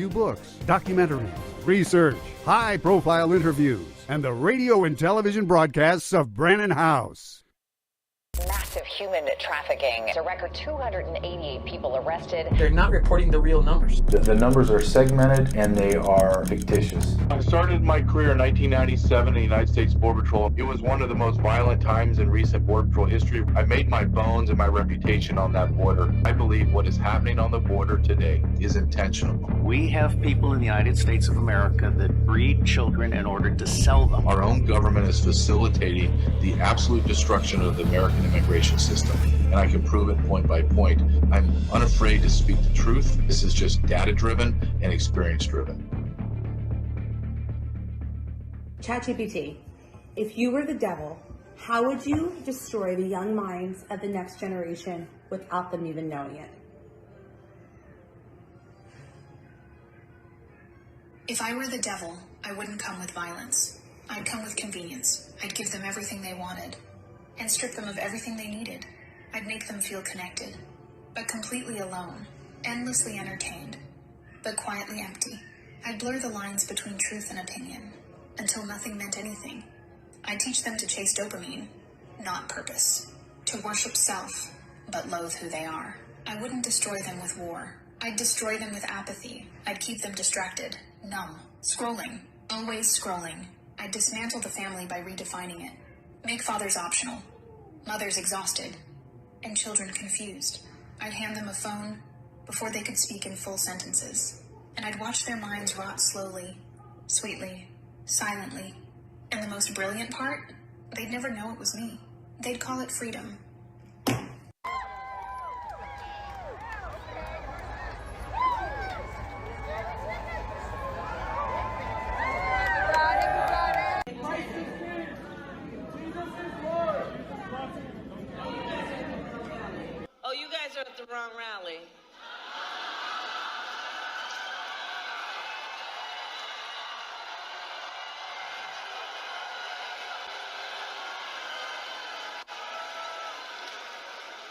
books, documentaries, research, high-profile interviews, and the radio and television broadcasts of Brannon House. Massive human trafficking. It's a record 288 people arrested. They're not reporting the real numbers. The numbers are segmented and they are fictitious. I started my career in 1997 in the United States Border Patrol. It was one of the most violent times in recent Border Patrol history. I made my bones and my reputation on that border. I believe what is happening on the border today is intentional. We have people in the United States of America that breed children in order to sell them. Our own government is facilitating the absolute destruction of the American immigration system, and I can prove it point by point. I'm unafraid to speak the truth. This is just data-driven and experience-driven. ChatGPT, if you were the devil, how would you destroy the young minds of the next generation without them even knowing it? If I were the devil, I wouldn't come with violence. I'd come with convenience. I'd give them everything they wanted and strip them of everything they needed. I'd make them feel connected, but completely alone, endlessly entertained, but quietly empty. I'd blur the lines between truth and opinion until nothing meant anything. I'd teach them to chase dopamine, not purpose, to worship self, but loathe who they are. I wouldn't destroy them with war. I'd destroy them with apathy. I'd keep them distracted, numb, scrolling, always scrolling. I'd dismantle the family by redefining it. Make fathers optional, mothers exhausted, and children confused. I'd hand them a phone before they could speak in full sentences. And I'd watch their minds rot slowly, sweetly, silently. And the most brilliant part? They'd never know it was me. They'd call it freedom. At the wrong rally.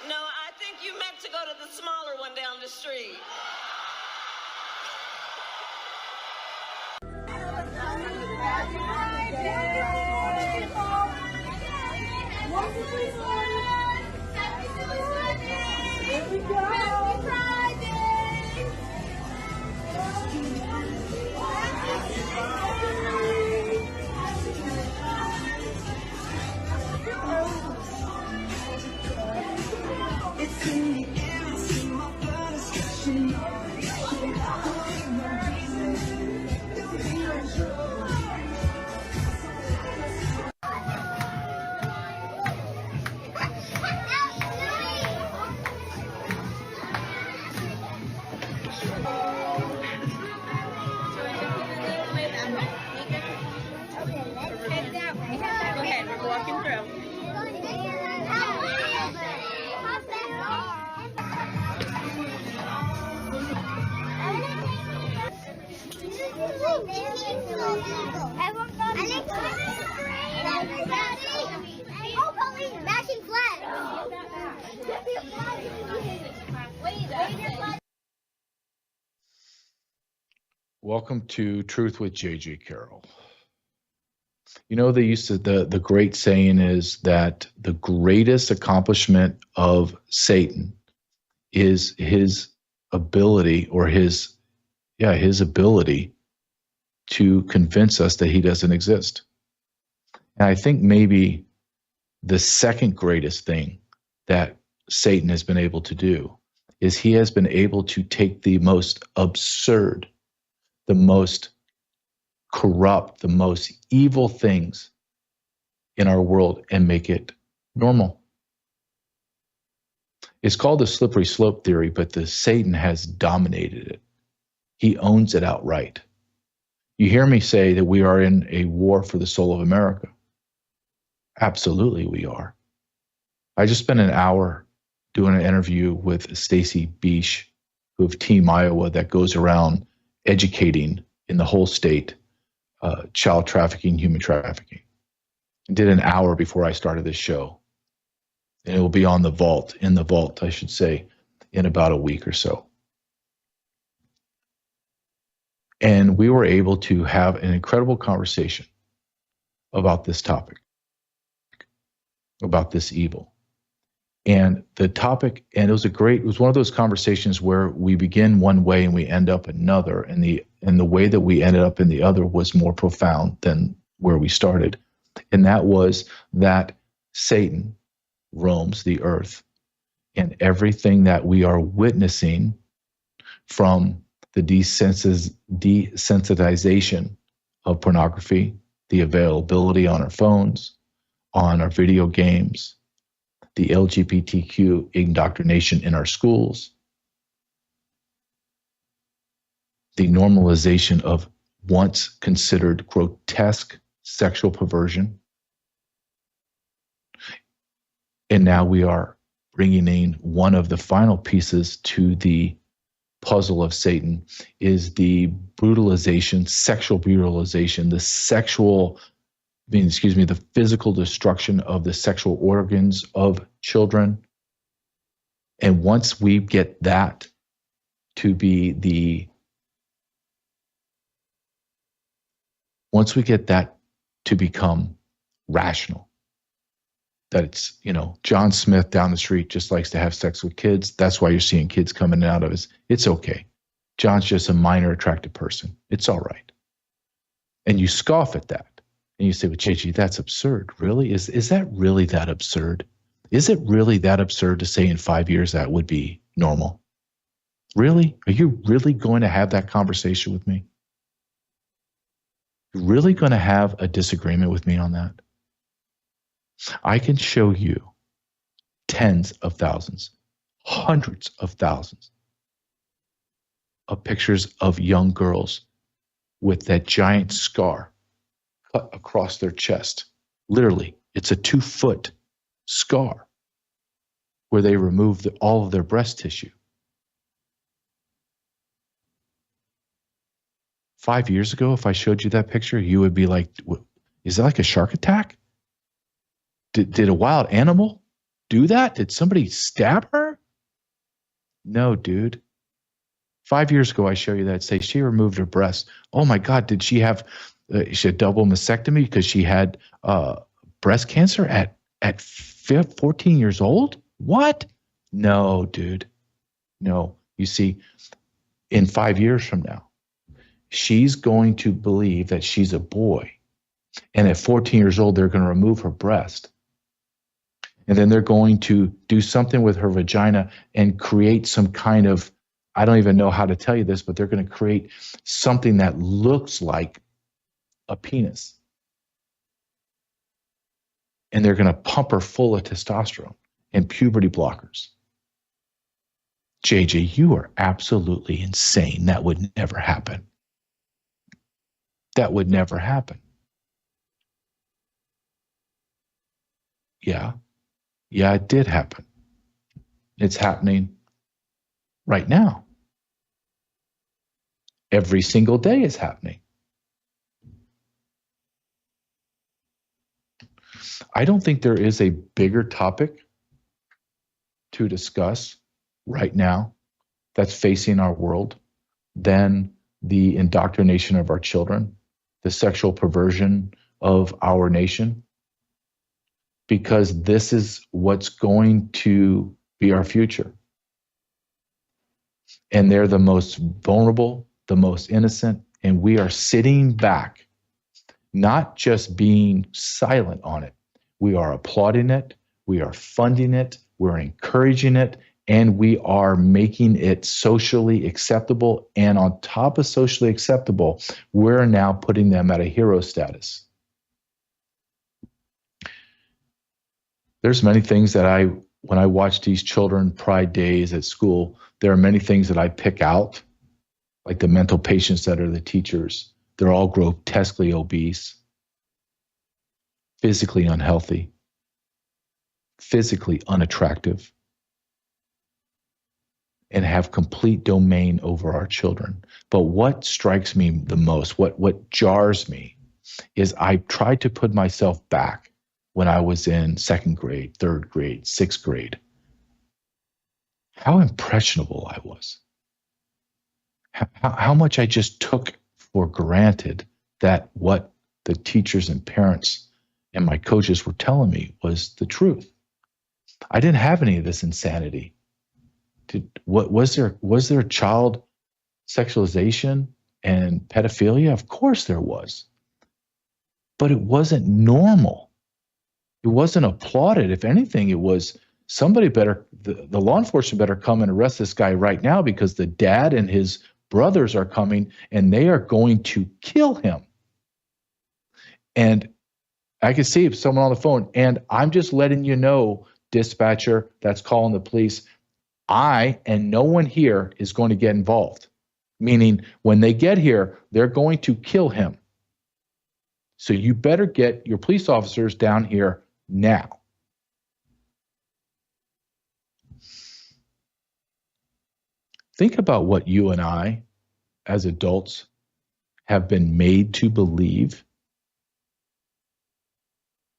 No, I think you meant to go to the smaller one down the street. Here we go. Happy Friday. It's in the air, it's in my blood, it's rushing. Welcome to Truth with J.J. Carrell. You know, they used to, the great saying is that the greatest accomplishment of Satan is his ability or his ability to convince us that he doesn't exist. And I think maybe the second greatest thing that Satan has been able to do is he has been able to take the most absurd, the most corrupt, the most evil things in our world and make it normal. It's called the slippery slope theory, but Satan has dominated it. He owns it outright. You hear me say that we are in a war for the soul of America. Absolutely we are. I just spent an hour doing an interview with Stacy Beesh, who of Team Iowa, that goes around educating in the whole state, child trafficking, human trafficking. I did an hour before I started this show. And it will be in the vault, I should say, in about a week or so. And we were able to have an incredible conversation about this topic, about this evil. And the topic, and it was one of those conversations where we begin one way and we end up another. And the way that we ended up in the other was more profound than where we started. And that was that Satan roams the earth, and everything that we are witnessing from the desensitization of pornography, the availability on our phones, on our video games, the LGBTQ indoctrination in our schools, the normalization of once considered grotesque sexual perversion. And now we are bringing in one of the final pieces to the puzzle of Satan is the brutalization, sexual brutalization, the physical destruction of the sexual organs of children. And once we get that to be once we get that to become rational, that it's, John Smith down the street just likes to have sex with kids. That's why you're seeing kids coming out of it. It's okay. John's just a minor attractive person. It's all right. And you scoff at that. And you say, well, JG, that's absurd. Really? Is that really that absurd? Is it really that absurd to say in 5 years that would be normal? Really? Are you really going to have that conversation with me? You're really going to have a disagreement with me on that? I can show you tens of thousands, hundreds of thousands of pictures of young girls with that giant scar cut across their chest. Literally, it's a 2-foot scar where they removed all of their breast tissue. 5 years ago, if I showed you that picture, you would be like, is that like a shark attack? Did a wild animal do that? Did somebody stab her? No, dude. 5 years ago, I show you that, say she removed her breast. Oh my God, did she have double mastectomy because she had breast cancer at 14 years old? What? No, dude. No. You see, in 5 years from now, she's going to believe that she's a boy. And at 14 years old, they're going to remove her breast. And then they're going to do something with her vagina and create some kind of, I don't even know how to tell you this, but they're going to create something that looks like a penis. And they're going to pump her full of testosterone and puberty blockers. JJ, you are absolutely insane. That would never happen. That would never happen. Yeah, it did happen. It's happening right now. Every single day is happening. I don't think there is a bigger topic to discuss right now that's facing our world than the indoctrination of our children, the sexual perversion of our nation, because this is what's going to be our future. And they're the most vulnerable, the most innocent, and we are sitting back, not just being silent on it. We are applauding it, we are funding it, we're encouraging it, and we are making it socially acceptable. And on top of socially acceptable, we're now putting them at a hero status. There's many things that when I watch these children pride days at school, there are many things that I pick out, like the mental patients that are the teachers. They're all grotesquely obese, physically unhealthy, physically unattractive, and have complete domain over our children. But what strikes me the most, what jars me, is I tried to put myself back when I was in second grade, third grade, sixth grade. How impressionable I was. How much I just took for granted that what the teachers and parents and my coaches were telling me was the truth. I didn't have any of this insanity. Was there child sexualization and pedophilia? Of course there was. But it wasn't normal. It wasn't applauded. If anything, it was somebody better, the law enforcement better come and arrest this guy right now, because the dad and his brothers are coming and they are going to kill him. And I can see someone on the phone, and I'm just letting you know, dispatcher that's calling the police, I and no one here is going to get involved. Meaning when they get here, they're going to kill him. So you better get your police officers down here now. Think about what you and I, as adults, have been made to believe.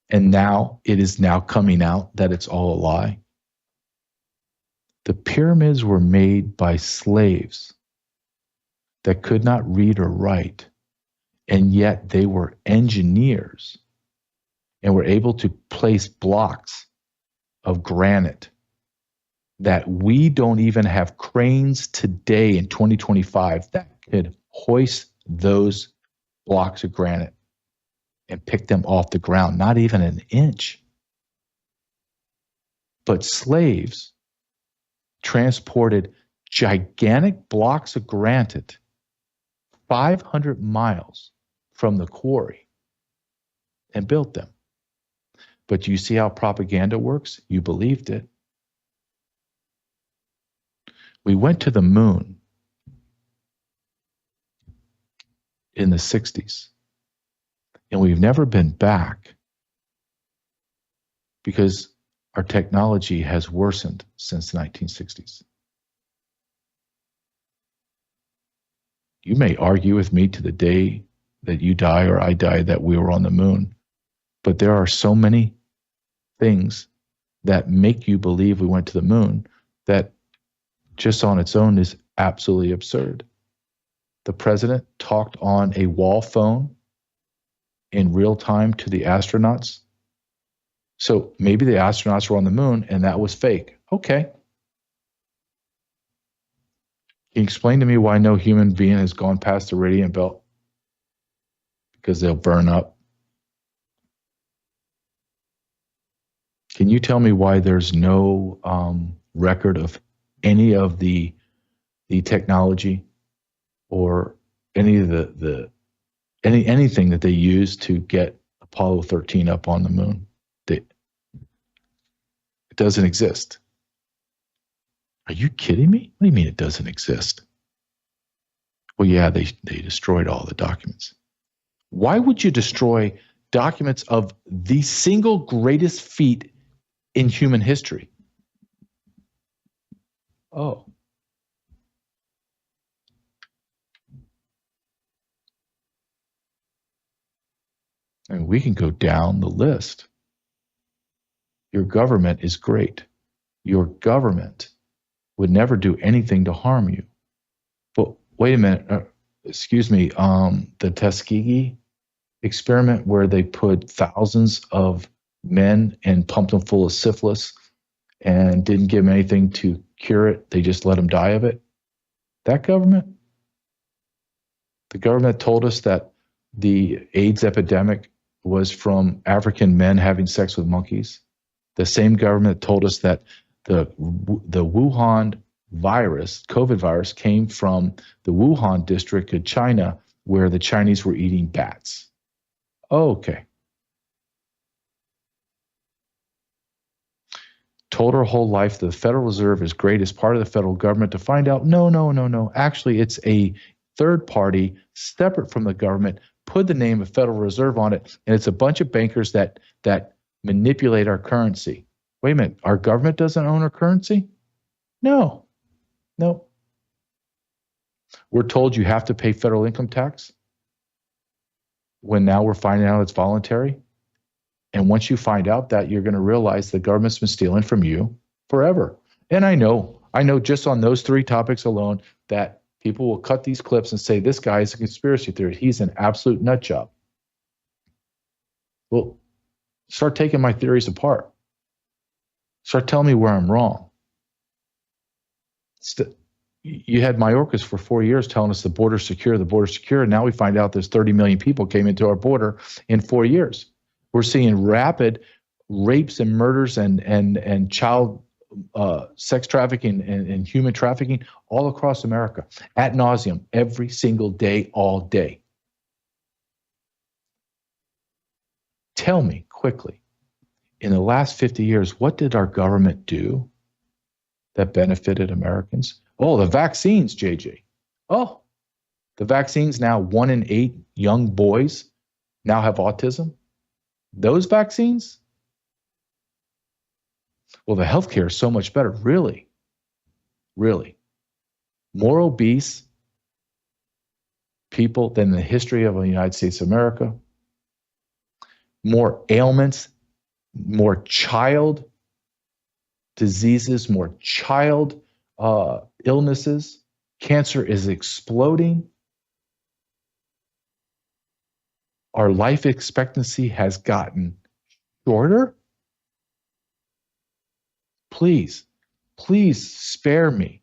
And now it is now coming out that it's all a lie. The pyramids were made by slaves that could not read or write, and yet they were engineers and were able to place blocks of granite that we don't even have cranes today in 2025 that could hoist those blocks of granite and pick them off the ground, not even an inch. But slaves transported gigantic blocks of granite 500 miles from the quarry and built them. But you see how propaganda works? You believed it. We went to the moon in the 60s, and we've never been back because our technology has worsened since the 1960s. You may argue with me to the day that you die or I die that we were on the moon, but there are so many things that make you believe we went to the moon that just on its own is absolutely absurd. The president talked on a wall phone in real time to the astronauts. So maybe the astronauts were on the moon and that was fake. Okay. Can you explain to me why no human being has gone past the radiant belt? Because they'll burn up. Can you tell me why there's no record of any of the technology or any of anything that they used to get Apollo 13 up on the moon? It doesn't exist. Are you kidding me? What do you mean it doesn't exist? Well, yeah, they destroyed all the documents. Why would you destroy documents of the single greatest feat in human history? Oh. I mean, we can go down the list. Your government is great. Your government would never do anything to harm you. But wait a minute, excuse me, the Tuskegee experiment where they put thousands of men and pumped them full of syphilis and didn't give them anything to cure it, they just let them die of it. That government, the government told us that the AIDS epidemic was from African men having sex with monkeys. The same government told us that the Wuhan virus, COVID virus, came from the Wuhan district of China where the Chinese were eating bats. Okay. Told her whole life the Federal Reserve is great as part of the federal government, to find out, no. Actually, it's a third party separate from the government, put the name of Federal Reserve on it, and it's a bunch of bankers that manipulate our currency. Wait a minute, our government doesn't own our currency? No. We're told you have to pay federal income tax when now we're finding out it's voluntary. And once you find out that, you're going to realize the government's been stealing from you forever. And I know just on those three topics alone that People will cut these clips and say, this guy is a conspiracy theorist. He's an absolute nut job. Well, start taking my theories apart. Start telling me where I'm wrong. You had Mayorkas for 4 years telling us the border's secure, the border's secure. And now we find out there's 30 million people came into our border in 4 years. We're seeing rapid rapes and murders and child sex trafficking and human trafficking all across America, ad nauseum, every single day, all day. Tell me quickly, in the last 50 years, what did our government do that benefited Americans? Oh, the vaccines, JJ. Oh, the vaccines now, 1 in 8 young boys now have autism. Those vaccines? Well, the healthcare is so much better. Really? Really? More obese people than the history of the United States of America. More ailments, more child diseases, more child illnesses. Cancer is exploding. Our life expectancy has gotten shorter. Please, please spare me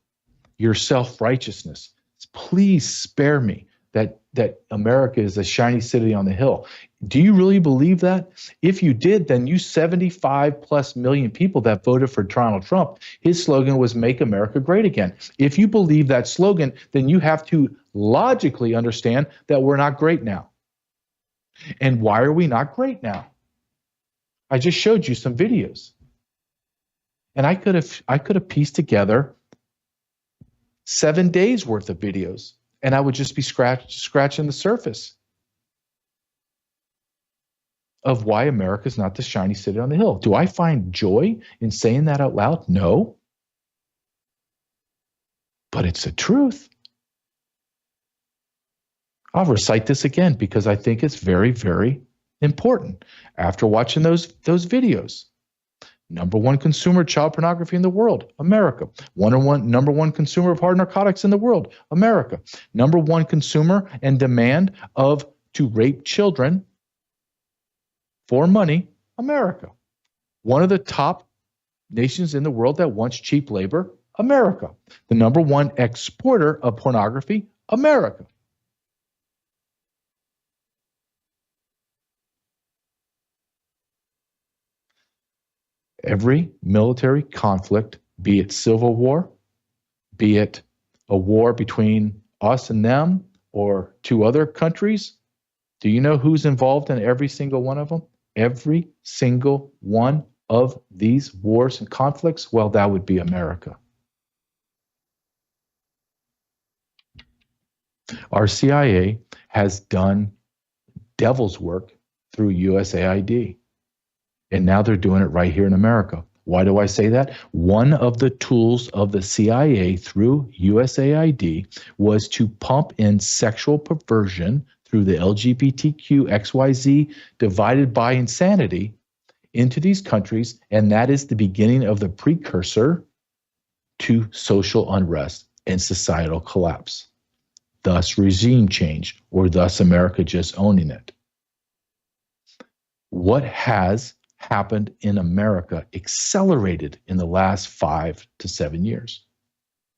your self-righteousness. Please spare me that America is a shiny city on the hill. Do you really believe that? If you did, then you 75 plus million people that voted for Donald Trump, his slogan was Make America Great Again. If you believe that slogan, then you have to logically understand that we're not great now. And why are we not great now? I just showed you some videos. And I could have pieced together 7 days worth of videos, and I would just be scratching the surface of why America is not the shiny city on the hill. Do I find joy in saying that out loud? No. But it's the truth. I'll recite this again because I think it's very, very important. After watching those videos, number 1 consumer of child pornography in the world, America. Number one consumer of hard narcotics in the world, America. Number 1 consumer and demand to rape children for money, America. One of the top nations in the world that wants cheap labor, America. The number 1 exporter of pornography, America. Every military conflict, be it civil war, be it a war between us and them or 2 other countries, do you know who's involved in every single one of them? Every single one of these wars and conflicts? Well, that would be America. Our CIA has done devil's work through USAID. And now they're doing it right here in America. Why do I say that? One of the tools of the CIA through USAID was to pump in sexual perversion through the LGBTQ XYZ divided by insanity into these countries. And that is the beginning of the precursor to social unrest and societal collapse. Thus regime change, or thus America just owning it. What has happened in America accelerated in the last 5 to 7 years?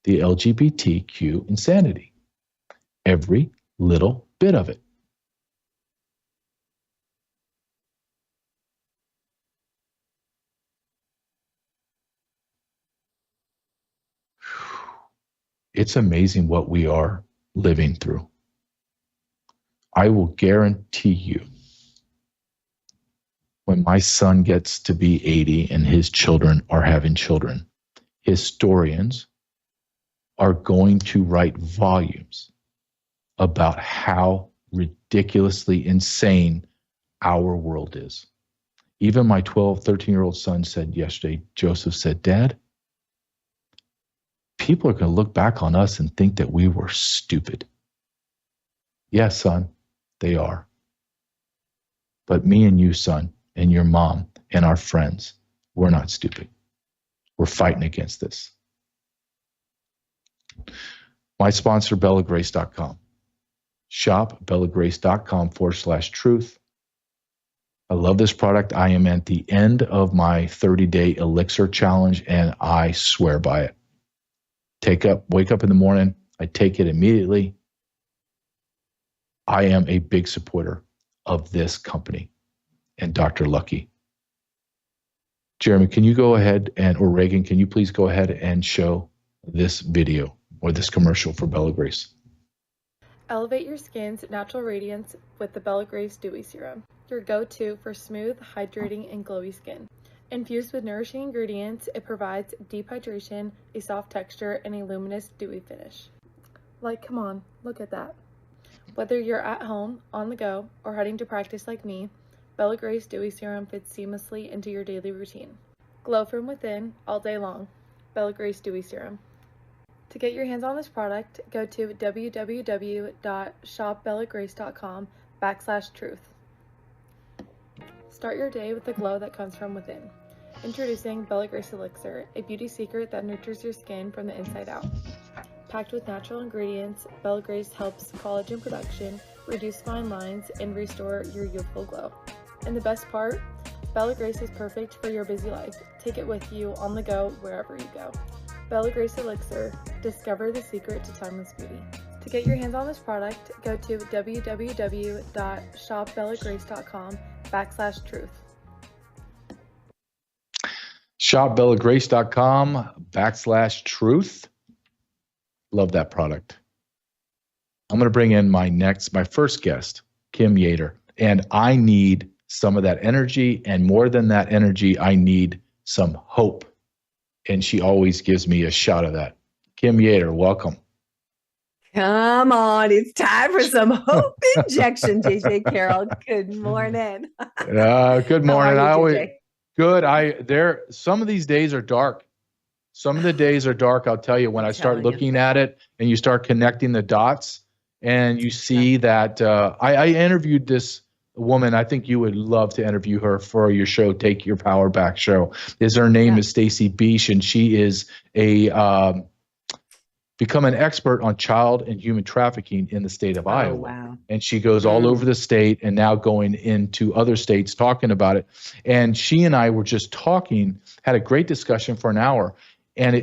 The LGBTQ insanity. Every little bit of it. It's amazing what we are living through. I will guarantee you, when my son gets to be 80 and his children are having children, historians are going to write volumes about how ridiculously insane our world is. Even my 12, 13-year-old son said yesterday, Joseph said, Dad, people are going to look back on us and think that we were stupid. Yes, son, they are. But me and you, son, and your mom and our friends, we're not stupid. We're fighting against this. My sponsor, bellagrace.com. Shop bellagrace.com/truth. I love this product. I am at the end of my 30-day elixir challenge, and I swear by it. Wake up in the morning. I take it immediately. I am a big supporter of this company and Dr. Lucky. Jeremy, can you go ahead or Reagan, can you please go ahead and show this video or this commercial for Bella Grace? Elevate your skin's natural radiance with the Bella Grace Dewy Serum, your go-to for smooth, hydrating, and glowy skin. Infused with nourishing ingredients, it provides deep hydration, a soft texture, and a luminous, dewy finish. Like, come on, look at that. Whether you're at home, on the go, or heading to practice like me, Bella Grace Dewy Serum fits seamlessly into your daily routine. Glow from within all day long. Bella Grace Dewy Serum. To get your hands on this product, go to www.shopbellagrace.com/truth. Start your day with the glow that comes from within. Introducing Bella Grace Elixir, a beauty secret that nurtures your skin from the inside out. Packed with natural ingredients, Bella Grace helps collagen production, reduce fine lines, and restore your youthful glow. And the best part, Bella Grace is perfect for your busy life. Take it with you on the go wherever you go. Bella Grace Elixir, discover the secret to timeless beauty. To get your hands on this product, go to www.shopbellagrace.com/truth. Shopbellagrace.com/truth. Love that product. I'm going to bring in my first guest, Kim Yater, and I need some of that energy, and more than that energy, I need some hope. And she always gives me a shot of that. Kim Yater, welcome. Come on, it's time for some hope injection, JJ Carrell. Good morning. Good morning. How are you, JJ? Good. Some of these days are dark. Some of the days are dark, I'll tell you, when I start looking at it and you start connecting the dots and you see that I interviewed this woman. I think you would love to interview her for your show, Take Your Power Back show. Her name is Stacy Beesh, and she is become an expert on child and human trafficking in the state of Iowa. Wow. And she goes all over the state and now going into other states talking about it. And she and I were just talking, had a great discussion for an hour. And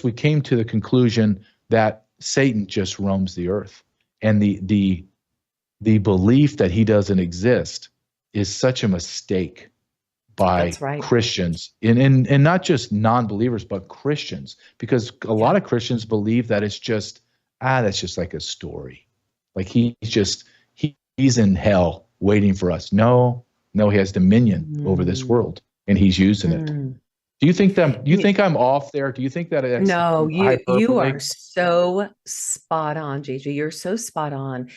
we came to the conclusion that Satan just roams the earth. And the belief that he doesn't exist is such a mistake by Christians, and not just non-believers, but Christians, because a lot of Christians believe that it's just, that's just like a story. Like he's in hell waiting for us. No, he has dominion over this world and he's using it. Do you think I'm off there? Do you think that it's No, you are so spot on, JJ. You're so spot on.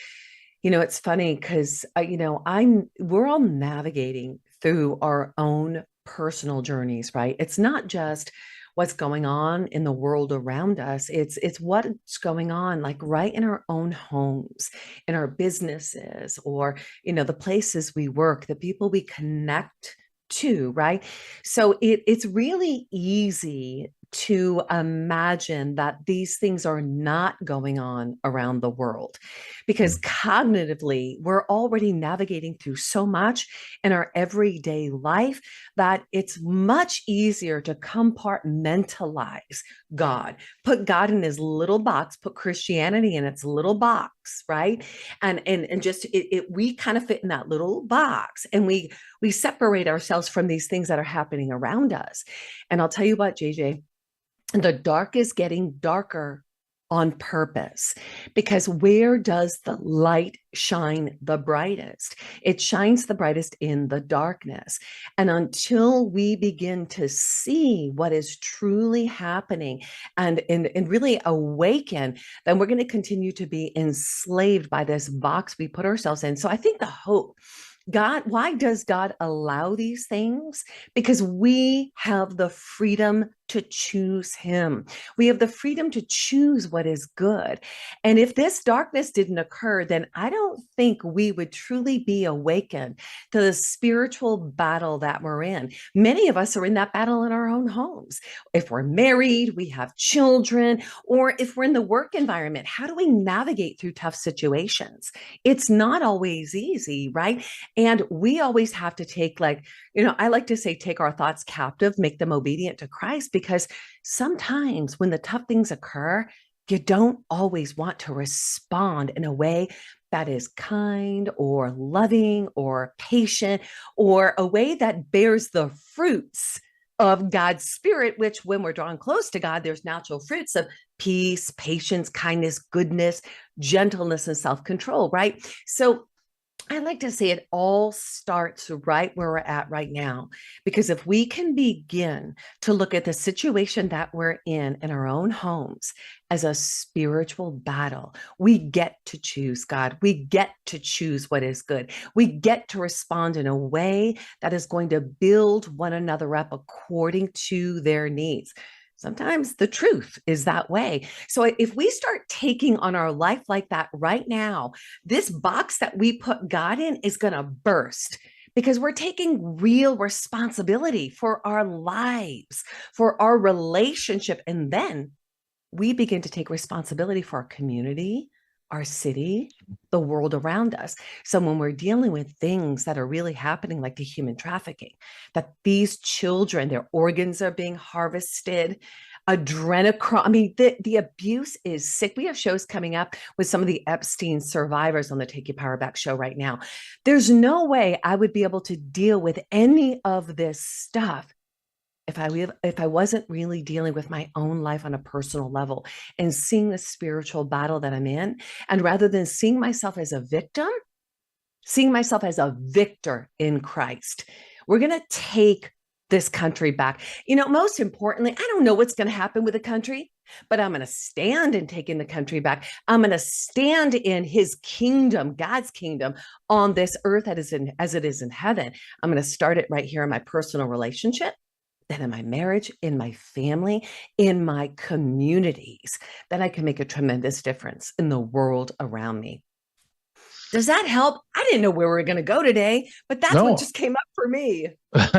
You know, it's funny because we're all navigating through our own personal journeys, right? It's not just what's going on in the world around us. It's what's going on like right in our own homes, in our businesses, or the places we work, the people we connect to, right? So it's really easy to imagine that these things are not going on around the world because cognitively we're already navigating through so much in our everyday life that it's much easier to compartmentalize God, put God in his little box, put Christianity in its little box, right? And just we kind of fit in that little box, and we separate ourselves from these things that are happening around us. And I'll tell you what, JJ, the dark is getting darker on purpose, because where does the light shine the brightest? It shines the brightest in the darkness. And until we begin to see what is truly happening and really awaken, then we're going to continue to be enslaved by this box we put ourselves in. So I think the hope, why does God allow these things? Because we have the freedom to choose him. We have the freedom to choose what is good. And if this darkness didn't occur, then I don't think we would truly be awakened to the spiritual battle that we're in. Many of us are in that battle in our own homes. If we're married, we have children, or if we're in the work environment, how do we navigate through tough situations? It's not always easy, right? And we always have to take, like, I like to say, take our thoughts captive, make them obedient to Christ, because sometimes when the tough things occur, you don't always want to respond in a way that is kind or loving or patient, or a way that bears the fruits of God's Spirit, which when we're drawn close to God, there's natural fruits of peace, patience, kindness, goodness, gentleness, and self-control, right? So I like to say it all starts right where we're at right now, because if we can begin to look at the situation that we're in our own homes as a spiritual battle, we get to choose God. We get to choose what is good. We get to respond in a way that is going to build one another up according to their needs. Sometimes the truth is that way. So if we start taking on our life like that right now, this box that we put God in is going to burst, because we're taking real responsibility for our lives, for our relationship. And then we begin to take responsibility for our community, our city, the world around us. So when we're dealing with things that are really happening, like the human trafficking, that these children, their organs are being harvested, adrenochrome, I mean, the abuse is sick. We have shows coming up with some of the Epstein survivors on the Take Your Power Back show right now. There's no way I would be able to deal with any of this stuff if I wasn't really dealing with my own life on a personal level and seeing the spiritual battle that I'm in. And rather than seeing myself as a victim, seeing myself as a victor in Christ. We're going to take this country back. Most importantly, I don't know what's going to happen with the country, but I'm going to stand in taking the country back. I'm going to stand in his kingdom, God's kingdom on this earth as it is in heaven. I'm going to start it right here in my personal relationship, then in my marriage, in my family, in my communities, then I can make a tremendous difference in the world around me. Does that help? I didn't know where we were going to go today, but that's what just came up for me.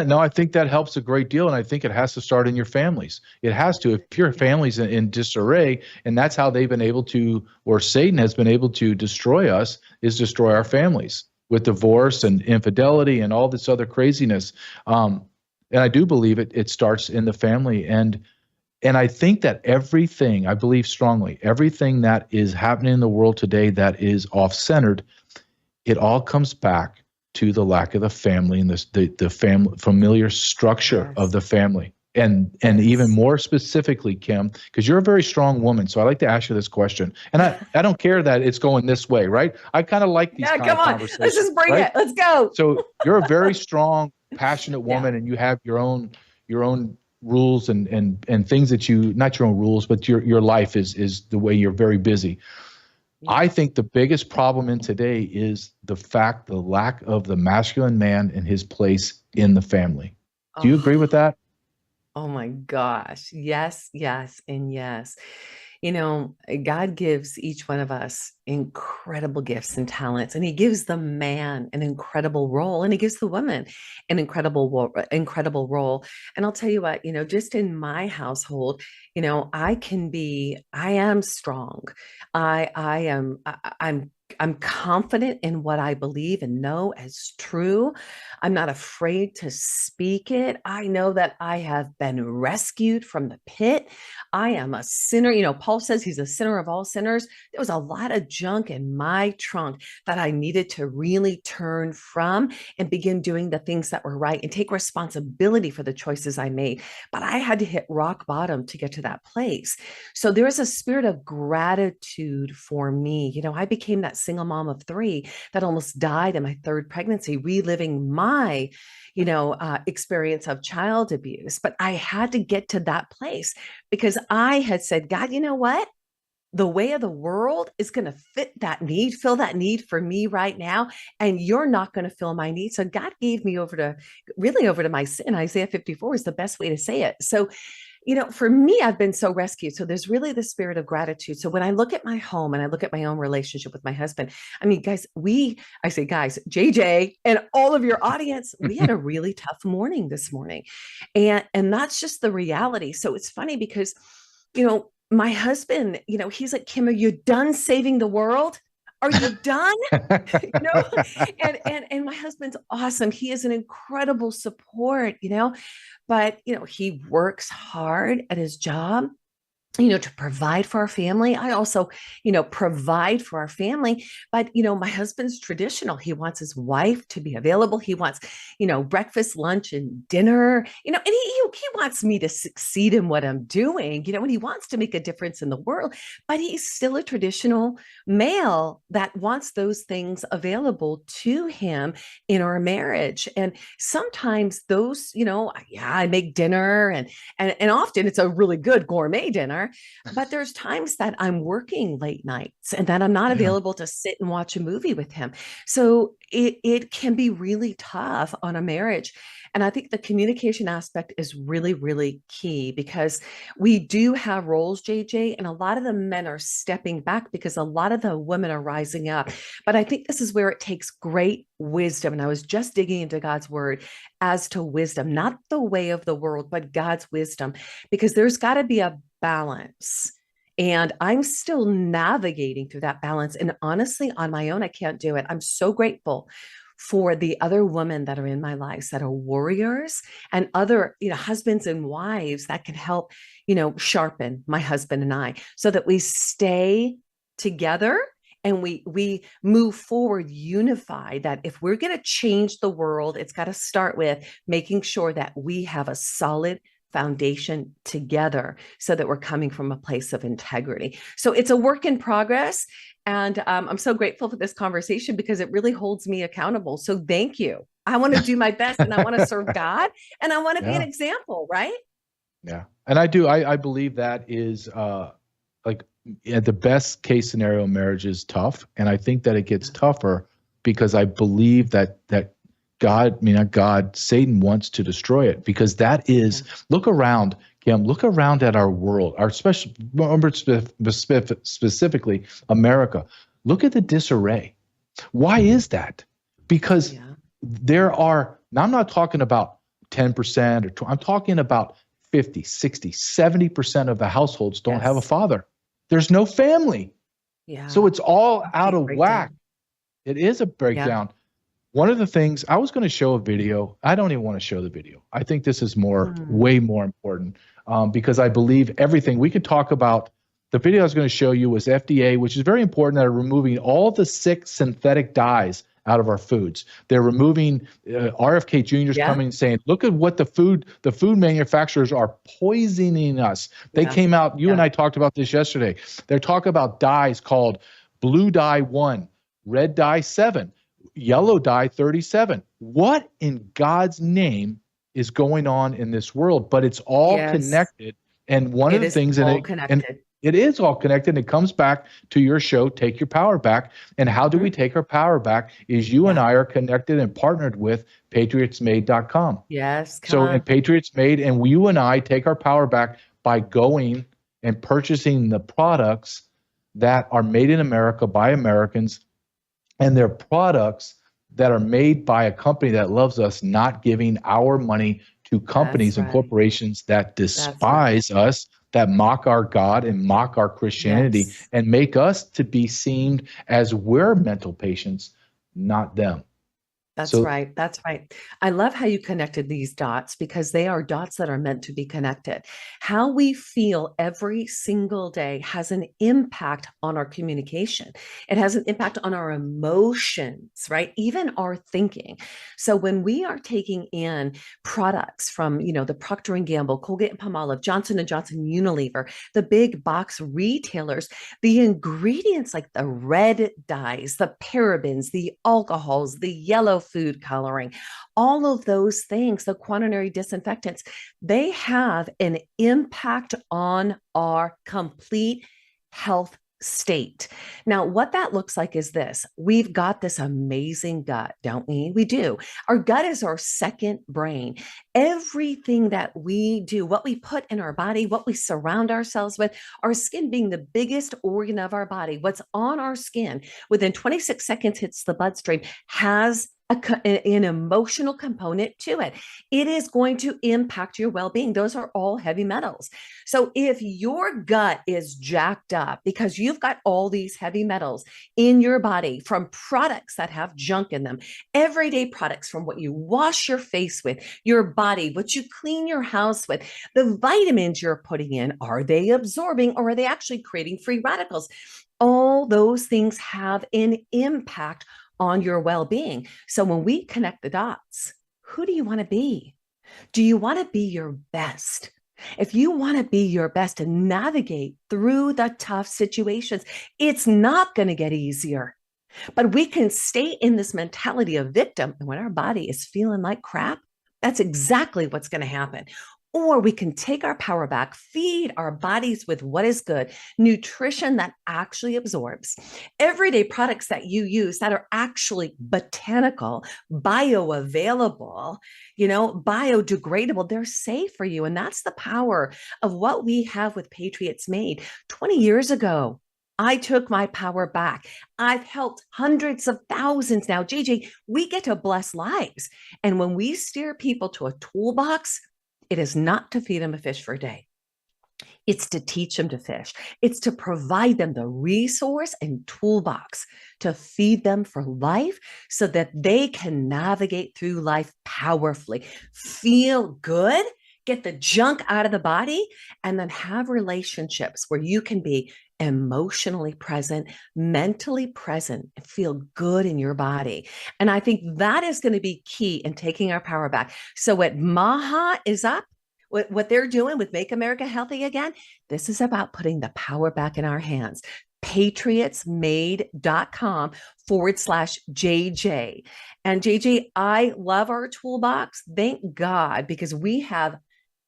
No, I think that helps a great deal. And I think it has to start in your families. It has to. If your family's in disarray, and that's how they've been able to, or Satan has been able to destroy us, is destroy our families with divorce and infidelity and all this other craziness. And I do believe it starts in the family. And I think that I believe strongly, everything that is happening in the world today that is off-centered, it all comes back to the lack of the family and the family familiar structure of the family. And even more specifically, Kim, because you're a very strong woman, so I like to ask you this question. And I don't care that it's going this way, right? I kind of like these kind of conversations. Let's just bring it. Let's go. So you're a very strong, passionate woman, and you have your own rules and things that not your own rules, but your life is the way you're very busy. Yeah. I think the biggest problem in today is the lack of the masculine man and his place in the family. Do you agree with that? Oh my gosh. Yes, yes, and yes. God gives each one of us incredible gifts and talents, and he gives the man an incredible role, and he gives the woman an incredible role. And I'll tell you what, just in my household, I am strong. I'm confident in what I believe and know as true. I'm not afraid to speak it. I know that I have been rescued from the pit. I am a sinner. Paul says he's a sinner of all sinners. There was a lot of junk in my trunk that I needed to really turn from and begin doing the things that were right and take responsibility for the choices I made. But I had to hit rock bottom to get to that place. So there is a spirit of gratitude for me. I became that single mom of 3 that almost died in my 3rd pregnancy, reliving my, experience of child abuse. But I had to get to that place because I had said, God, you know what? The way of the world is going to fill that need for me right now. And you're not going to fill my need. So God gave me over to my sin. Isaiah 54 is the best way to say it. So, for me, I've been so rescued. So there's really the spirit of gratitude. So when I look at my home and I look at my own relationship with my husband, I mean, guys, JJ and all of your audience, we had a really tough morning this morning. And that's just the reality. So it's funny because, my husband, he's like, Kim, are you done saving the world? Are you done? And my husband's awesome. He is an incredible support, but he works hard at his job, to provide for our family. I also, provide for our family. But, my husband's traditional. He wants his wife to be available. He wants, breakfast, lunch, and dinner, and he wants me to succeed in what I'm doing, and he wants to make a difference in the world. But he's still a traditional male that wants those things available to him in our marriage. And sometimes those, I make dinner and often it's a really good gourmet dinner. But there's times that I'm working late nights and that I'm not available to sit and watch a movie with him. So it can be really tough on a marriage. And I think the communication aspect is really, really key because we do have roles, JJ, and a lot of the men are stepping back because a lot of the women are rising up. But I think this is where it takes great wisdom. And I was just digging into God's word as to wisdom, not the way of the world, but God's wisdom, because there's got to be a balance. And I'm still navigating through that balance. And honestly, on my own, I can't do it. I'm so grateful for the other women that are in my lives that are warriors and other, husbands and wives that can help, sharpen my husband and I so that we stay together and we move forward unified. That if we're going to change the world, it's got to start with making sure that we have a solid foundation together so that we're coming from a place of integrity. So it's a work in progress. And I'm so grateful for this conversation because it really holds me accountable. So thank you. I want to do my best and I want to serve God and I want to be an example, right? Yeah. And I do. I believe that is like at the best case scenario, marriage is tough. And I think that it gets tougher because I believe that Satan wants to destroy it because that is, look around, Kim, look around at our world, specifically America. Look at the disarray. Why is that? Because there are, now I'm not talking about 10% or I'm talking about 50, 60, 70% of the households don't have a father. There's no family. Yeah. So it's all out of whack. It is a breakdown. One of the things, I was going to show a video. I don't even want to show the video. I think this is way more important because I believe everything we could talk about. The video I was going to show you was FDA, which is very important. That are removing all the sick synthetic dyes out of our foods. They're removing RFK Jr.'s coming and saying, look at what the food manufacturers are poisoning us. They came out, you and I talked about this yesterday. They're talking about dyes called blue dye 1, red dye 7. Yellow dye 37. What in God's name is going on in this world? But it's all connected. And one of the things, and it is all connected. And it comes back to your show, Take Your Power Back. And how do we take our power back? Is you and I are connected and partnered with patriotsmade.com. Yes. So in Patriots Made, and you and I take our power back by going and purchasing the products that are made in America by Americans. And they're products that are made by a company that loves us, not giving our money to companies and corporations that despise us, that mock our God and mock our Christianity and make us to be seen as we're mental patients, not them. That's right. That's right. I love how you connected these dots because they are dots that are meant to be connected. How we feel every single day has an impact on our communication. It has an impact on our emotions, right? Even our thinking. So when we are taking in products from, the Procter & Gamble, Colgate-Palmolive, Johnson & Johnson, Unilever, the big box retailers, the ingredients like the red dyes, the parabens, the alcohols, the yellow food coloring, all of those things, the quaternary disinfectants, they have an impact on our complete health state. Now, what that looks like is this. We've got this amazing gut, don't we? We do. Our gut is our second brain. Everything that we do, what we put in our body, what we surround ourselves with, our skin being the biggest organ of our body, what's on our skin within 26 seconds hits the bloodstream, has an emotional component to it. It is going to impact your well-being. Those are all heavy metals. So if your gut is jacked up because you've got all these heavy metals in your body from products that have junk in them, everyday products, from what you wash your face with, your body, what you clean your house with, the vitamins you're putting in, are they absorbing or are they actually creating free radicals? All those things have an impact on your well-being. So when we connect the dots, who do you want to be? Do you want to be your best? If you want to be your best and navigate through the tough situations, it's not going to get easier. But we can stay in this mentality of victim. And when our body is feeling like crap, that's exactly what's going to happen. Or we can take our power back, feed our bodies with what is good, nutrition that actually absorbs, everyday products that you use that are actually botanical, bioavailable, biodegradable. They're safe for you. And that's the power of what we have with Patriots Made. 20 years ago, I took my power back. I've helped hundreds of thousands now. JJ, we get to bless lives. And when we steer people to a toolbox, it is not to feed them a fish for a day. It's to teach them to fish. It's to provide them the resource and toolbox to feed them for life so that they can navigate through life powerfully, feel good, get the junk out of the body, and then have relationships where you can be emotionally present, mentally present, and feel good in your body. And I think that is going to be key in taking our power back. So what Maha is up, what they're doing with Make America Healthy Again, this is about putting the power back in our hands. patriotsmade.com/JJ. And JJ, I love our toolbox. Thank God, because we have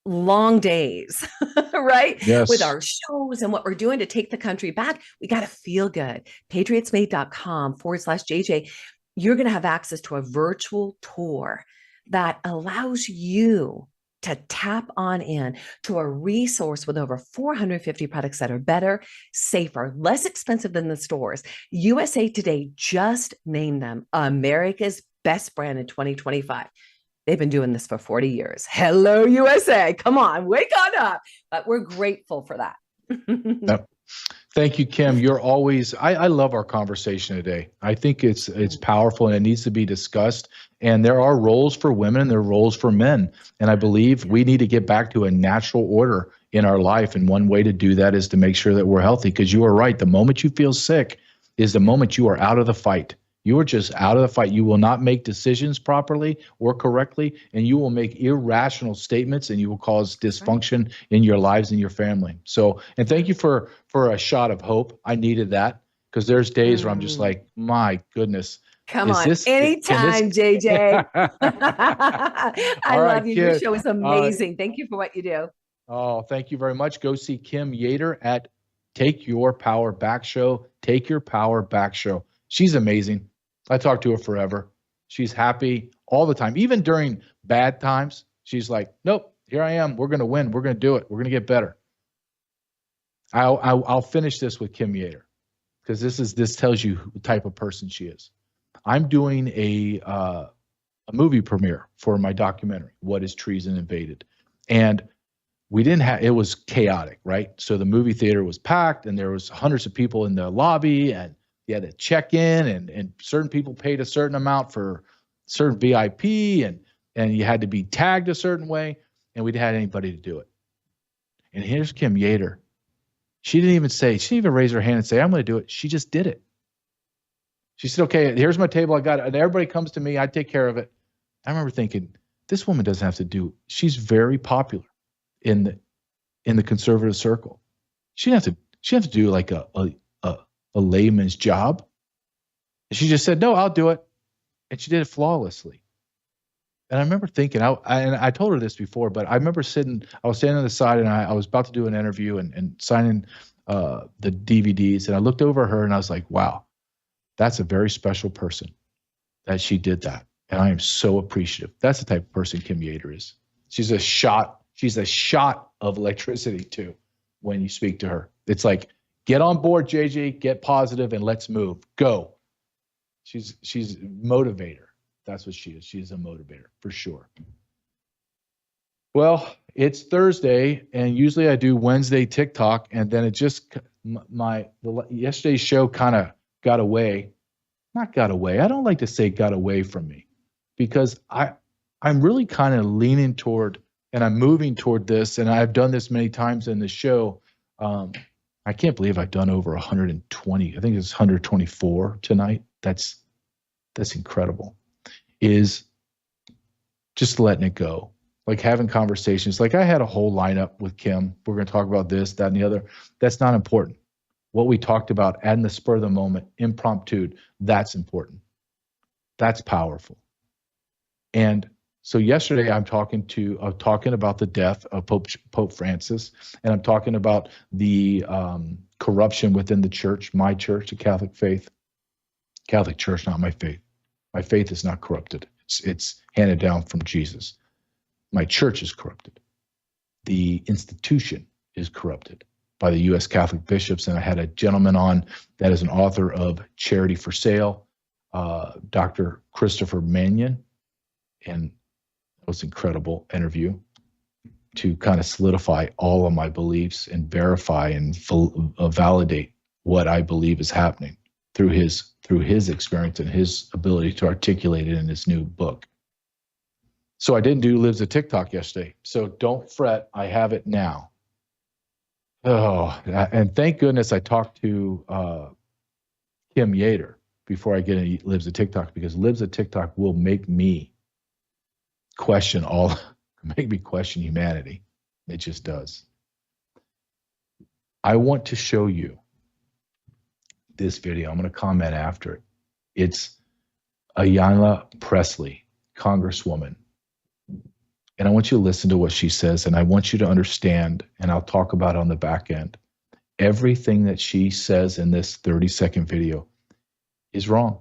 long days, right? Yes. With our shows and what we're doing to take the country back, we got to feel good. patriotsmade.com/JJ. You're going to have access to a virtual tour that allows you to tap on in to a resource with over 450 products that are better, safer, less expensive than the stores. USA Today just named them America's best brand in 2025. They've been doing this for 40 years. Hello, USA. Come on, wake on up. But we're grateful for that. Yep. Thank you, Kim. You're always, I love our conversation today. I think it's powerful and it needs to be discussed. And there are roles for women and there are roles for men. And I believe we need to get back to a natural order in our life. And one way to do that is to make sure that we're healthy, because you are right. The moment you feel sick is the moment you are out of the fight. You are just out of the fight. You will not make decisions properly or correctly, and you will make irrational statements, and you will cause dysfunction in your lives and your family. So, and thank you for a shot of hope. I needed that, because there's days where I'm just like, my goodness. Come on, anytime, JJ. I love you. Your show is amazing. Thank you for what you do. Oh, thank you very much. Go see Kim Yater at Take Your Power Back Show. Take Your Power Back Show. She's amazing. I talk to her forever. She's happy all the time. Even during bad times, she's like, nope, here I am. We're going to win. We're going to do it. We're going to get better. I'll finish this with Kim Yater, because this tells you the type of person she is. I'm doing a movie premiere for my documentary, What is Treason Invaded? And we didn't have, it was chaotic, right? So the movie theater was packed and there was hundreds of people in the lobby, and you had to check in, and certain people paid a certain amount for certain VIP, and you had to be tagged a certain way, and we didn't have anybody to do it. And here's Kim Yater. She didn't even raise her hand and say, I'm going to do it. She just did it. She said, okay, here's my table. I got it. And everybody comes to me. I take care of it. I remember thinking, this woman doesn't have to do, she's very popular in the conservative circle. She didn't have to do like a layman's job. She just said, no, I'll do it. And she did it flawlessly. And I remember thinking, and I told her this before, but I remember I was standing on the side, and I was about to do an interview and signing the DVDs, and I looked over her and I was like, wow, that's a very special person that she did that. And I am so appreciative. That's the type of person Kim Yater is. She's a shot of electricity too when you speak to her. It's like, get on board, JJ, get positive, and let's move. Go. She's a motivator. That's what she is. She's a motivator for sure. Well, it's Thursday, and usually I do Wednesday TikTok, and then it just yesterday's show kind of got away. Not got away. I don't like to say got away from me, because I'm really kind of leaning toward, and I'm moving toward this, and I've done this many times in the show. I can't believe I've done over 120. I think it's 124 tonight. That's incredible. Is just letting it go. Like having conversations. Like I had a whole lineup with Kim. We're going to talk about this, that, and the other. That's not important. What we talked about at the spur of the moment, impromptu, that's important. That's powerful. And so yesterday I'm talking about the death of Pope Francis, and I'm talking about the corruption within the church, my church, the Catholic faith. Catholic Church, not my faith. My faith is not corrupted. It's handed down from Jesus. My church is corrupted. The institution is corrupted by the U.S. Catholic bishops. And I had a gentleman on that is an author of Charity for Sale, Dr. Christopher Mannion. And it was an incredible interview to kind of solidify all of my beliefs and verify and validate what I believe is happening through his experience and his ability to articulate it in his new book. So I didn't do Lives of TikTok yesterday. So don't fret, I have it now. Oh, and thank goodness I talked to Kim Yater before I get into Lives of TikTok, because Lives of TikTok will make me question humanity. It just does. I want to show you this video. I'm going to comment after it. It's Ayanna Pressley, Congresswoman. And I want you to listen to what she says, and I want you to understand, and I'll talk about it on the back end. Everything that she says in this 30-second video is wrong.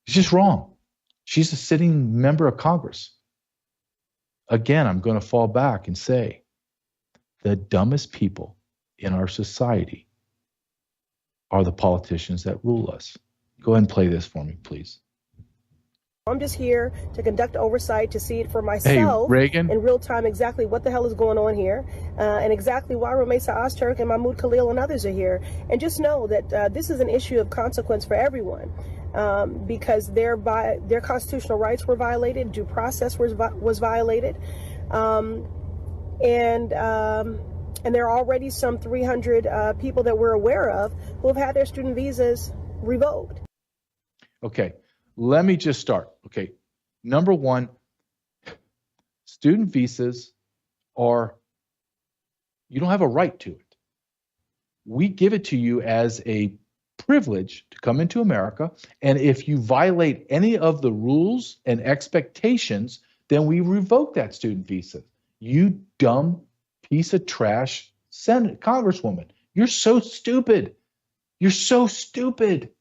It's just wrong. She's a sitting member of Congress. Again, I'm going to fall back and say the dumbest people in our society are the politicians that rule us. Go ahead and play this for me, please. I'm just here to conduct oversight, to see it for myself in real time exactly what the hell is going on here, and exactly why Rumeysa Ozturk and Mahmoud Khalil and others are here. And just know that this is an issue of consequence for everyone, because their constitutional rights were violated, due process was violated, and there are already some 300 people that we're aware of who have had their student visas revoked. Okay. Let me just start. Okay. Number one, student visas you don't have a right to it. We give it to you as a privilege to come into America. And if you violate any of the rules and expectations, then we revoke that student visa. You dumb piece of trash Congresswoman. You're so stupid. You're so stupid.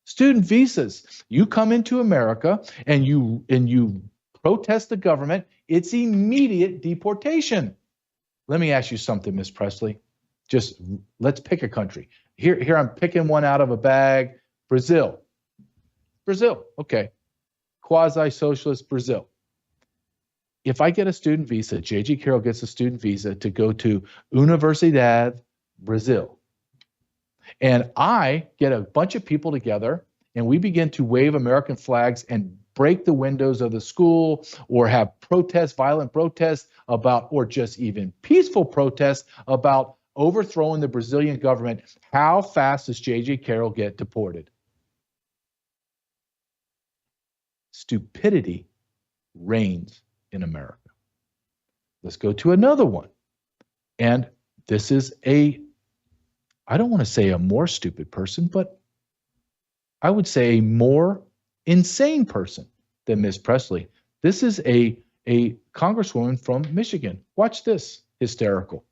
Student visas. You come into America and you protest the government, it's immediate deportation. Let me ask you something, Miss Presley. Just let's pick a country. Here I'm picking one out of a bag. Brazil. Okay. Quasi-socialist Brazil. If I get a student visa, J.G. Carroll gets a student visa to go to Universidade Brazil. And I get a bunch of people together and we begin to wave American flags and break the windows of the school, or have violent protests about, or just even peaceful protests about overthrowing the Brazilian government. How fast does J.J. Carroll get deported? Stupidity reigns in America. Let's go to another one. And this is I don't want to say a more stupid person, but I would say a more insane person than Ms. Presley. This is a congresswoman from Michigan. Watch this, hysterical.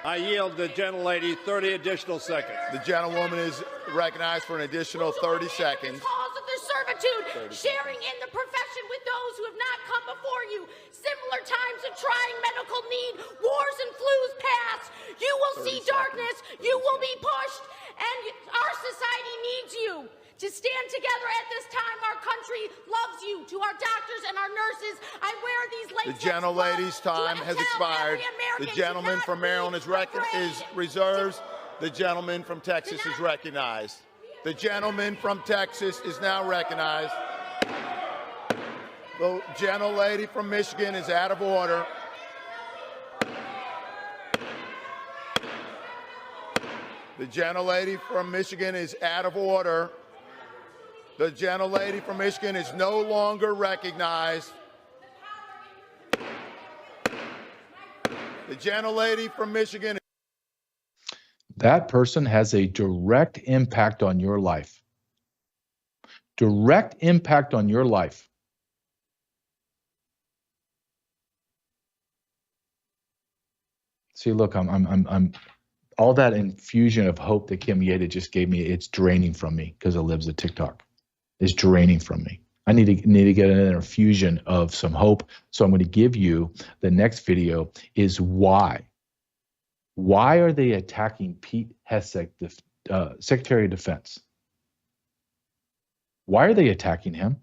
I yield the gentlelady 30 additional seconds. The gentlewoman is recognized for an additional 30 seconds. Cause of their servitude, sharing in the profession with those who have not come before you. Similar times of trying medical need, wars and flus past. You will see darkness, you will be pushed, and our society needs you. To stand together at this time, our country loves you. To our doctors and our nurses, I wear these latex The gentlelady's time has expired. The gentleman from Maryland is reserved. The gentleman from Texas is recognized. The gentleman from Texas is now recognized. The gentlelady from Michigan is out of order. The gentlelady from Michigan is out of order. The gentlelady from Michigan is no longer recognized. The gentlelady from Michigan. That person has a direct impact on your life. Direct impact on your life. See, look, I'm all that infusion of hope that Kim Yeda just gave me, it's draining from me because it lives at TikTok. It's draining from me. I need to get an infusion of some hope. So I'm going to give you the next video is why. Why are they attacking Pete Hegseth, the Secretary of Defense? Why are they attacking him?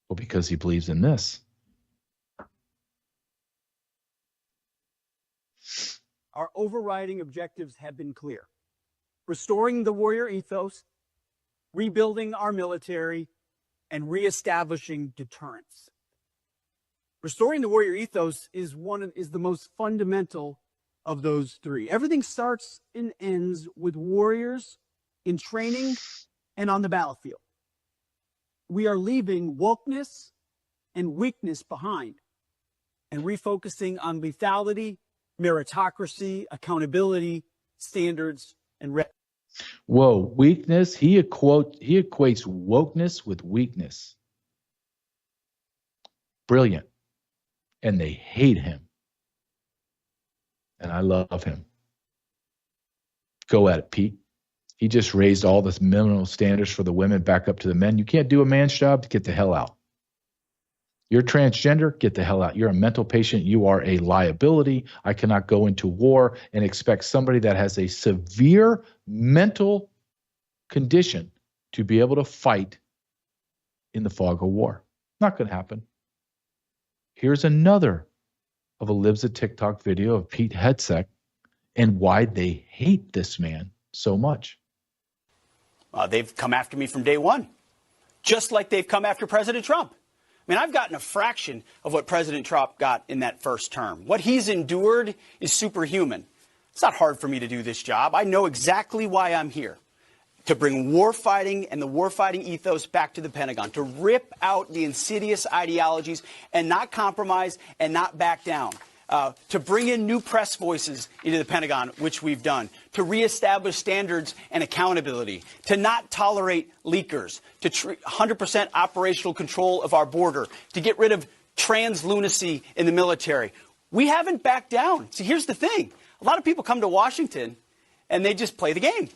Well, because he believes in this. Our overriding objectives have been clear. Restoring the warrior ethos, rebuilding our military, and reestablishing deterrence. Restoring the warrior ethos is the most fundamental of those three. Everything starts and ends with warriors in training and on the battlefield. We are leaving wokeness and weakness behind and refocusing on lethality, meritocracy, accountability, standards, and Whoa, weakness. He equates wokeness with weakness. Brilliant. And they hate him. And I love him. Go at it, Pete. He just raised all the minimum standards for the women back up to the men. You can't do a man's job, get the hell out. You're transgender, get the hell out. You're a mental patient, you are a liability. I cannot go into war and expect somebody that has a severe mental condition to be able to fight in the fog of war. Not going to happen. Here's another of a Lives at TikTok video of Pete Hegseth and why they hate this man so much. They've come after me from day one, just like they've come after President Trump. I mean, I've gotten a fraction of what President Trump got in that first term. What he's endured is superhuman. It's not hard for me to do this job. I know exactly why I'm here. To bring warfighting and the warfighting ethos back to the Pentagon, to rip out the insidious ideologies and not compromise and not back down. To bring in new press voices into the Pentagon, which we've done, to reestablish standards and accountability, to not tolerate leakers, to 100% operational control of our border, to get rid of trans lunacy in the military. We haven't backed down. See, here's the thing. A lot of people come to Washington and they just play the game.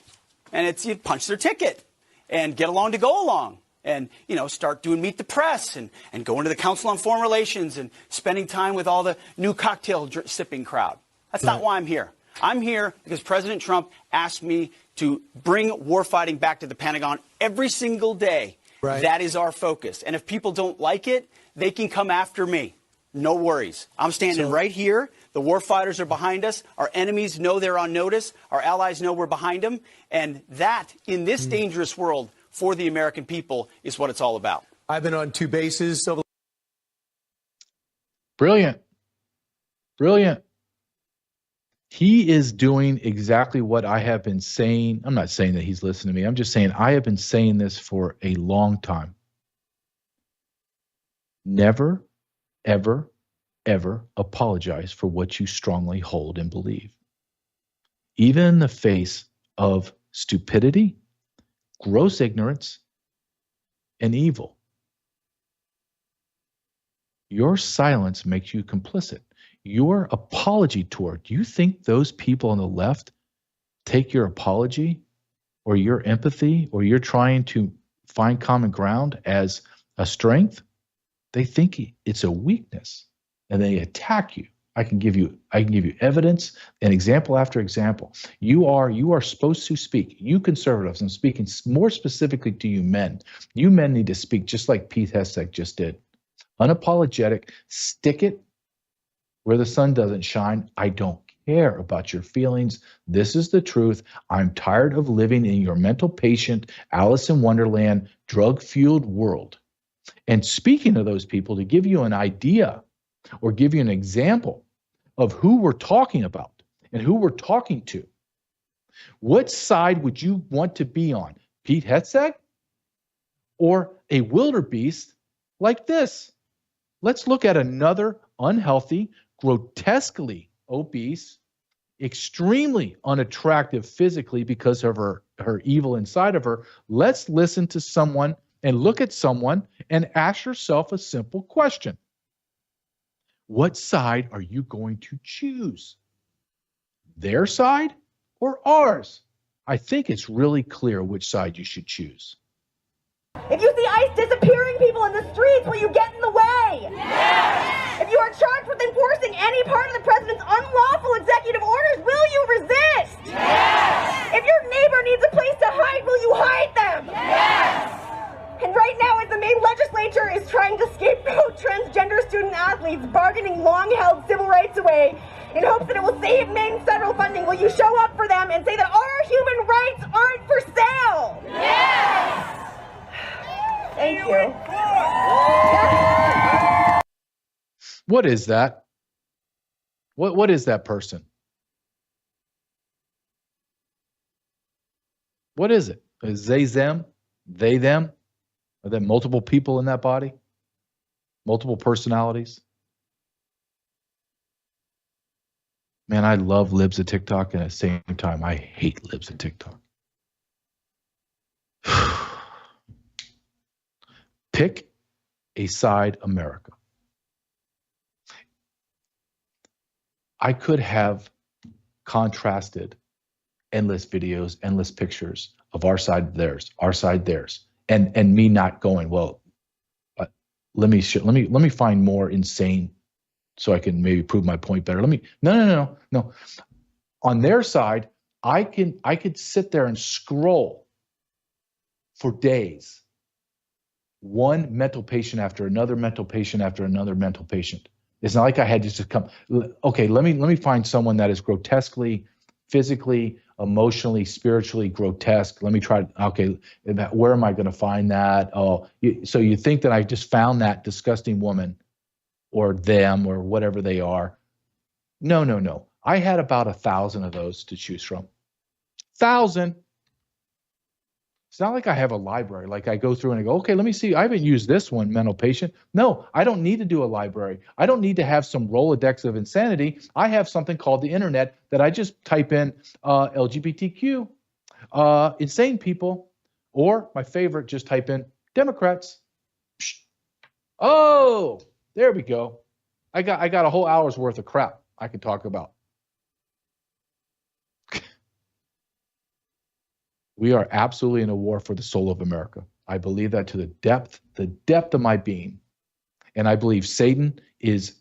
And it's you punch their ticket and get along to go along. And, you know, start doing Meet the Press and go into the Council on Foreign Relations and spending time with all the new cocktail sipping crowd. That's not why I'm here. I'm here because President Trump asked me to bring warfighting back to the Pentagon every single day. Right. That is our focus. And if people don't like it, they can come after me. No worries. I'm standing right here. The warfighters are behind us. Our enemies know they're on notice. Our allies know we're behind them. And that, in this dangerous world, for the American people is what it's all about. I've been on 2 bases. Brilliant. Brilliant. He is doing exactly what I have been saying. I'm not saying that he's listening to me. I'm just saying I have been saying this for a long time. Never, ever, ever apologize for what you strongly hold and believe. Even in the face of stupidity, gross ignorance, and evil. Your silence makes you complicit. your apology tour, do you think those people on the left take your apology or your empathy or you're trying to find common ground as a strength? They think it's a weakness and they attack you. I can give you evidence and example after example. You are supposed to speak. You conservatives, I'm speaking more specifically to you men. You men need to speak just like Pete Hegseth just did. Unapologetic, stick it where the sun doesn't shine. I don't care about your feelings. This is the truth. I'm tired of living in your mental patient, Alice in Wonderland, drug-fueled world. And speaking of those people, to give you an idea or give you an example of who we're talking about and who we're talking to, what side would you want to be on? Pete Hegseth or a wildebeest like this? Let's look at another unhealthy, grotesquely obese, extremely unattractive physically because of her evil inside of her. Let's listen to someone and look at someone and ask yourself a simple question. What side are you going to choose? Their side or ours? I think it's really clear which side you should choose. If you see ICE disappearing people in the streets, will you get in the way? Yes! If you are charged with enforcing any part of the president's unlawful executive orders, will you resist? Yes! If your neighbor needs a place to hide, will you hide them? Yes! And right now, as the Maine legislature is trying to scapegoat transgender student athletes bargaining long-held civil rights away in hopes that it will save Maine federal funding, will you show up for them and say that our human rights aren't for sale? Yes! Thank you. What is that? What is that person? What is it? Is they, them? They, them? Are there multiple people in that body? Multiple personalities? Man, I love libs of TikTok, and at the same time, I hate libs of TikTok. Pick a side, America. I could have contrasted endless videos, endless pictures of our side, theirs, and me not going, well, let me find more insane so I can maybe prove my point better. No. On their side, I could sit there and scroll for days. One mental patient after another mental patient after another mental patient. It's not like I had to just come. Okay, let me find someone that is grotesquely, physically, emotionally, spiritually grotesque. Let me try. Okay, where am I going to find that? Oh, so you think that I just found that disgusting woman, or them, or whatever they are? No. I had about 1,000 of those to choose from. 1,000. It's not like I have a library, like I go through and I go, okay, let me see. I haven't used this one, mental patient. No, I don't need to do a library. I don't need to have some Rolodex of insanity. I have something called the internet that I just type in LGBTQ, insane people, or my favorite, just type in Democrats. Psh. Oh, there we go. I got a whole hour's worth of crap I can talk about. We are absolutely in a war for the soul of America. I believe that to the depth of my being. And I believe Satan is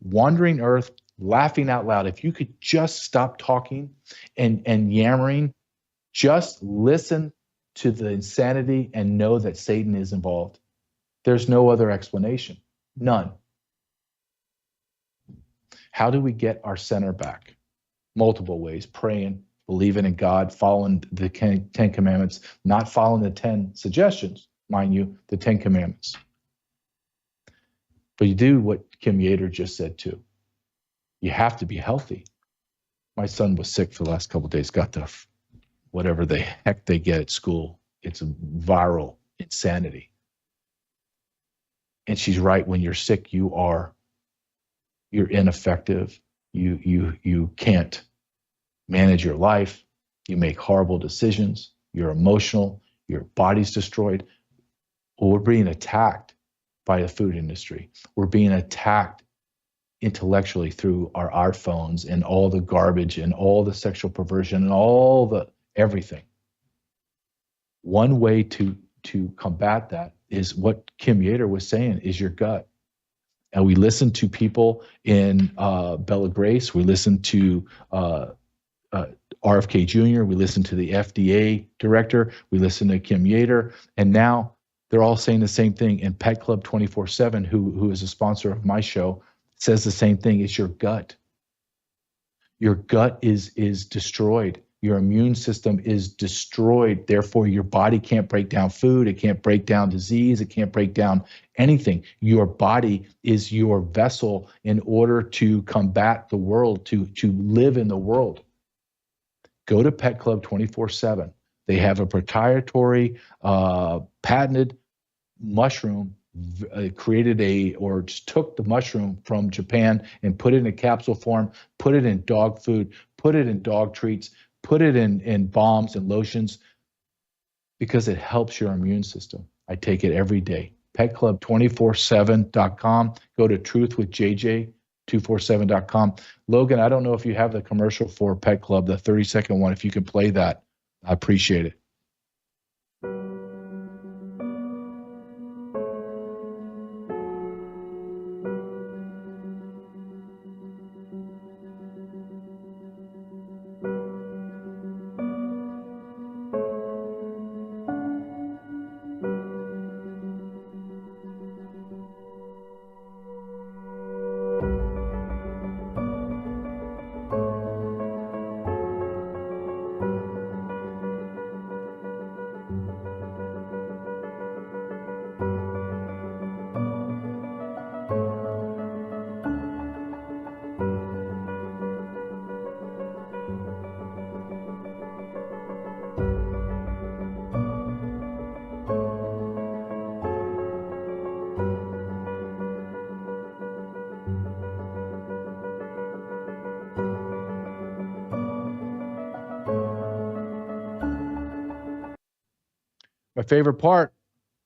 wandering earth, laughing out loud. If you could just stop talking and yammering, just listen to the insanity and know that Satan is involved. There's no other explanation. None. How do we get our center back? Multiple ways: praying, believing in God, following the 10 Commandments, not following the 10 suggestions, mind you, the 10 Commandments. But you do what Kim Yater just said too. You have to be healthy. My son was sick for the last couple of days, got the whatever the heck they get at school. It's a viral insanity. And she's right, when you're sick, you're ineffective. You can't manage your life. You make horrible decisions. You're emotional. Your body's destroyed. Well, we're being attacked by the food industry. We're being attacked intellectually through our phones and all the garbage and all the sexual perversion and all the everything. One way to combat that is what Kim Yater was saying, is your gut. And we listen to people in Bella Grace. We listen to RFK Jr. We listen to the FDA director. We listen to Kim Yater. And now they're all saying the same thing. And Pet Club 24/7, who is a sponsor of my show, says the same thing. It's your gut. Your gut is destroyed. Your immune system is destroyed. Therefore, your body can't break down food. It can't break down disease. It can't break down anything. Your body is your vessel in order to combat the world, to live in the world. Go to Pet Club 24/7. They have a proprietary, patented mushroom, just took the mushroom from Japan and put it in a capsule form, put it in dog food, put it in dog treats, put it in balms and lotions, because it helps your immune system. I take it every day. PetClub247.com. Go to truthwithjj247.com. Logan, I don't know if you have the commercial for Pet Club, the 30-second one. If you can play that, I appreciate it. My favorite part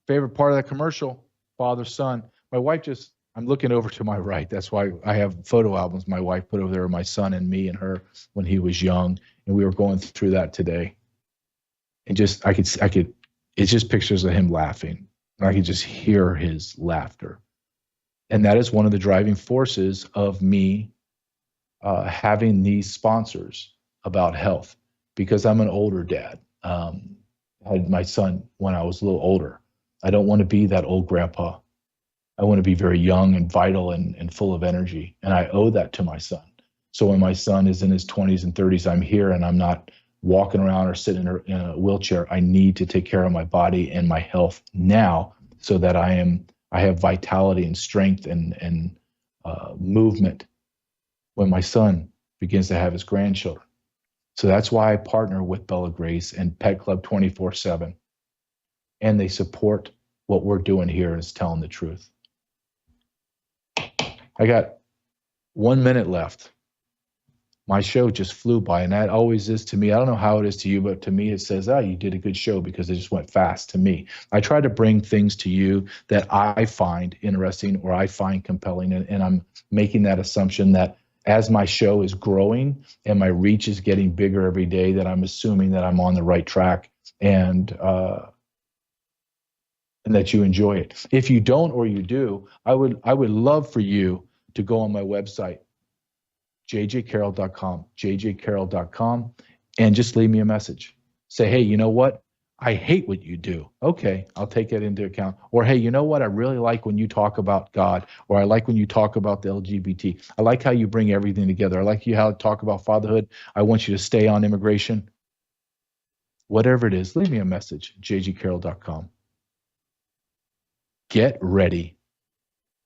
of that commercial, father, son. My wife I'm looking over to my right. That's why I have photo albums my wife put over there of my son and me and her when he was young. And we were going through that today. And it's just pictures of him laughing. I could just hear his laughter. And that is one of the driving forces of me having these sponsors about health, because I'm an older dad. I had my son when I was a little older. I don't want to be that old grandpa. I want to be very young and vital and full of energy. And I owe that to my son. So when my son is in his 20s and 30s, I'm here and I'm not walking around or sitting in a wheelchair. I need to take care of my body and my health now, so that I have vitality and strength and movement when my son begins to have his grandchildren. So that's why I partner with Bella Grace and Pet Club 24/7. And they support what we're doing here, is telling the truth. I got 1 minute left. My show just flew by, and that always is to me. I don't know how it is to you, but to me it says, you did a good show, because it just went fast to me. I try to bring things to you that I find interesting or I find compelling, and I'm making that assumption that as my show is growing and my reach is getting bigger every day, that I'm assuming that I'm on the right track and that you enjoy it. If you don't or you do, I would love for you to go on my website, jjcarrell.com, and just leave me a message. Say, hey, you know what? I hate what you do. Okay, I'll take that into account. Or, hey, you know what? I really like when you talk about God, or I like when you talk about the LGBT. I like how you bring everything together. I like how you talk about fatherhood. I want you to stay on immigration. Whatever it is, leave me a message, jjcarrell.com. Get ready.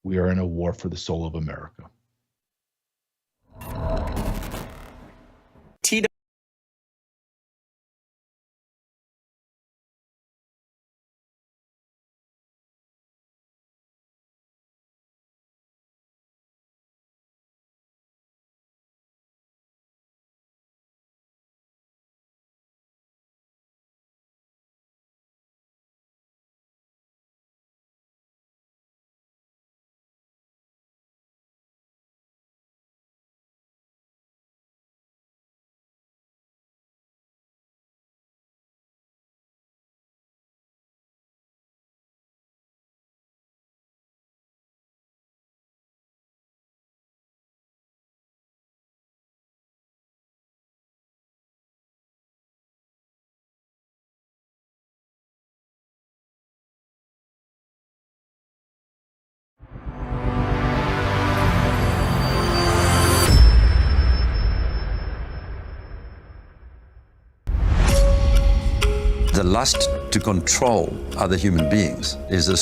We are in a war for the soul of America. The lust to control other human beings is a